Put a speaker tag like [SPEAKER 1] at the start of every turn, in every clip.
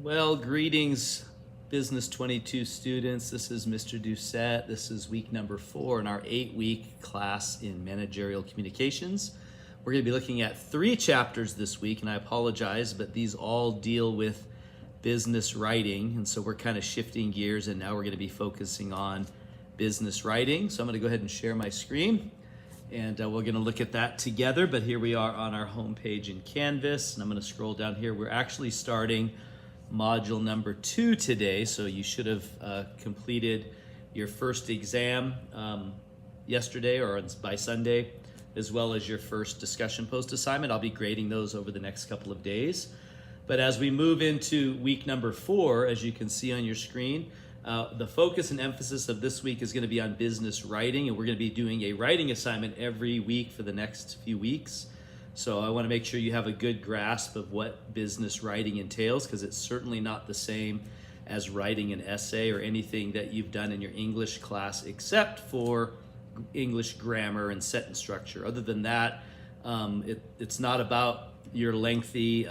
[SPEAKER 1] Well, greetings, Business 22 students. This is Mr. Doucette. This is week number 4 in our 8-week class in managerial communications. We're going to be looking at 3 chapters this week, and I apologize, but these all deal with business writing, and so we're kind of shifting gears, and now we're going to be focusing on business writing. So I'm going to go ahead and share my screen, and we're going to look at that together. But here we are on our home page in Canvas, and I'm going to scroll down here. We're actually starting module number 2 today, so you should have completed your first exam yesterday or by Sunday, as well as your first discussion post assignment. I'll be grading those over the next couple of days. But as we move into week number 4, as you can see on your screen, the focus and emphasis of this week is going to be on business writing, and we're going to be doing a writing assignment every week for the next few weeks. So I want to make sure you have a good grasp of what business writing entails, because it's certainly not the same as writing an essay or anything that you've done in your English class, except for English grammar and sentence structure. Other than that, it's not about your lengthy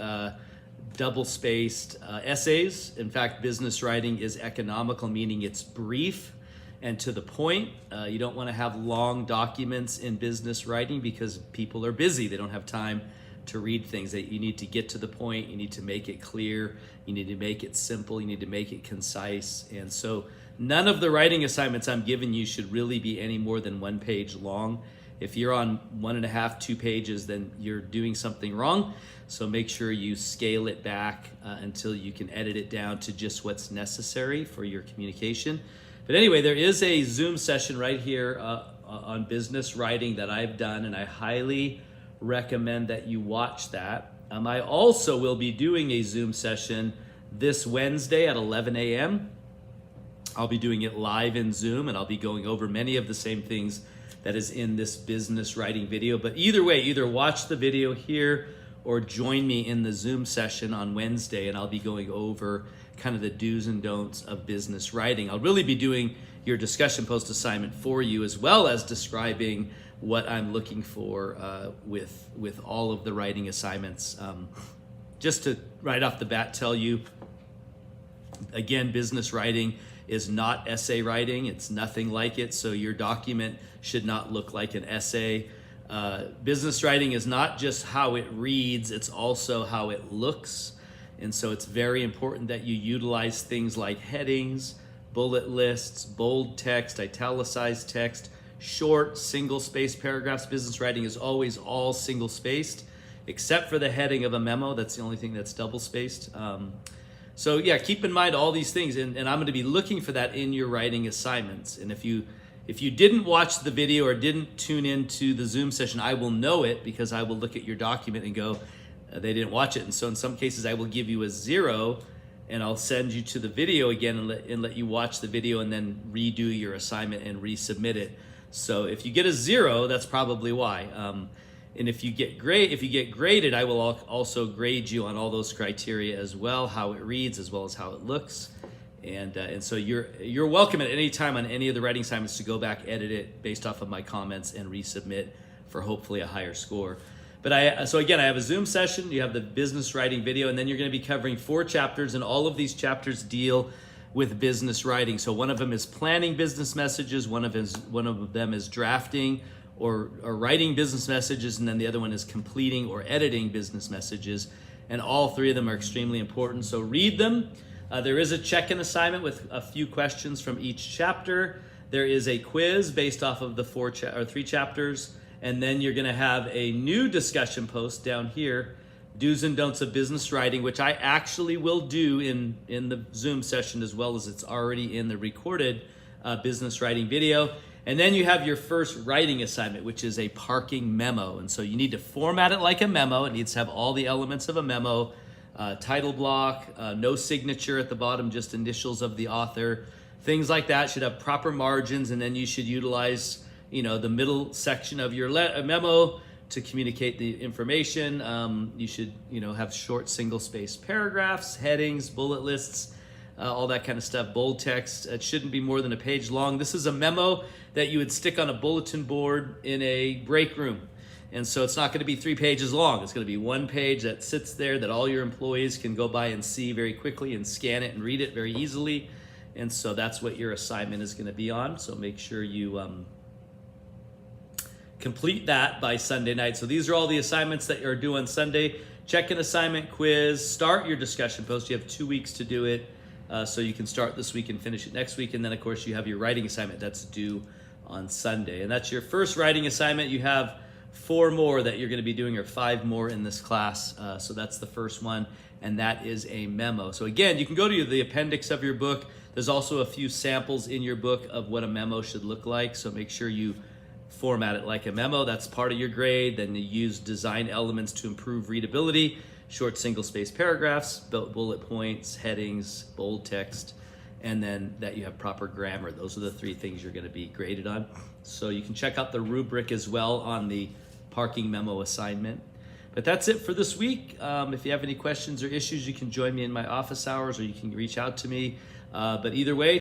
[SPEAKER 1] double-spaced essays. In fact, business writing is economical, meaning it's brief and to the point. You don't want to have long documents in business writing because people are busy. They don't have time to read things. You need to get to the point. You need to make it clear. You need to make it simple. You need to make it concise. And so none of the writing assignments I'm giving you should really be any more than 1 page long. If you're on 1.5, 2 pages, then you're doing something wrong. So make sure you scale it back until you can edit it down to just what's necessary for your communication. But anyway, there is a Zoom session right here on business writing that I've done, and I highly recommend that you watch that. I also will be doing a Zoom session this Wednesday at 11 a.m. I'll be doing it live in Zoom, and I'll be going over many of the same things that is in this business writing video. But either way, either watch the video here or join me in the Zoom session on Wednesday, and I'll be going over kind of the do's and don'ts of business writing. I'll really be doing your discussion post assignment for you, as well as describing what I'm looking for with all of the writing assignments. Just to right off the bat tell you, again, business writing is not essay writing. It's nothing like it, so your document should not look like an essay. Business writing is not just how it reads, it's also how it looks. And so it's very important that you utilize things like headings, bullet lists, bold text, italicized text, short single-spaced paragraphs. Business writing is always all single-spaced, except for the heading of a memo. That's the only thing that's double-spaced. So yeah, keep in mind all these things, and I'm going to be looking for that in your writing assignments. And if you didn't watch the video or didn't tune into the Zoom session, I will know it, because I will look at your document and go, they didn't watch it. And so in some cases I will give you a 0, and I'll send you to the video again and let you watch the video and then redo your assignment and resubmit it. So if you get a 0, that's probably why. And if you get graded, I will also grade you on all those criteria as well, how it reads as well as how it looks. And so you're welcome at any time on any of the writing assignments to go back, edit it based off of my comments, and resubmit for hopefully a higher score. But so again, I have a Zoom session, you have the business writing video, and then you're going to be covering 4 chapters, and all of these chapters deal with business writing. So one of them is planning business messages, one of them is drafting or writing business messages, and then the other one is completing or editing business messages. And all 3 of them are extremely important, so read them. There is a check-in assignment with a few questions from each chapter. There is a quiz based off of the 3 chapters. And then you're going to have a new discussion post down here, do's and don'ts of business writing, which I actually will do in the Zoom session, as well as it's already in the recorded business writing video. And then you have your first writing assignment, which is a parking memo. And so you need to format it like a memo. It needs to have all the elements of a memo, title block, no signature at the bottom, just initials of the author. Things like that should have proper margins, and then you should utilize the middle section of your memo to communicate the information. You should, have short single-spaced paragraphs, headings, bullet lists, all that kind of stuff, bold text. It shouldn't be more than a page long. This is a memo that you would stick on a bulletin board in a break room. And so it's not going to be 3 pages long. It's going to be 1 page that sits there that all your employees can go by and see very quickly and scan it and read it very easily. And so that's what your assignment is going to be on. So make sure you complete that by Sunday night. So these are all the assignments that you're due on Sunday. Check an assignment quiz, start your discussion post. You have 2 weeks to do it. So you can start this week and finish it next week. And then of course you have your writing assignment that's due on Sunday. And that's your first writing assignment. You have 4 more that you're going to be doing, or 5 more in this class. So that's the first one, and that is a memo. So again, you can go to the appendix of your book. There's also a few samples in your book of what a memo should look like. So make sure you format it like a memo. That's part of your grade. Then you use design elements to improve readability, short single-space paragraphs, bullet points, headings, bold text, and then that you have proper grammar. Those are the 3 things you're going to be graded on. So you can check out the rubric as well on the parking memo assignment. But that's it for this week. If you have any questions or issues, you can join me in my office hours, or you can reach out to me. But either way,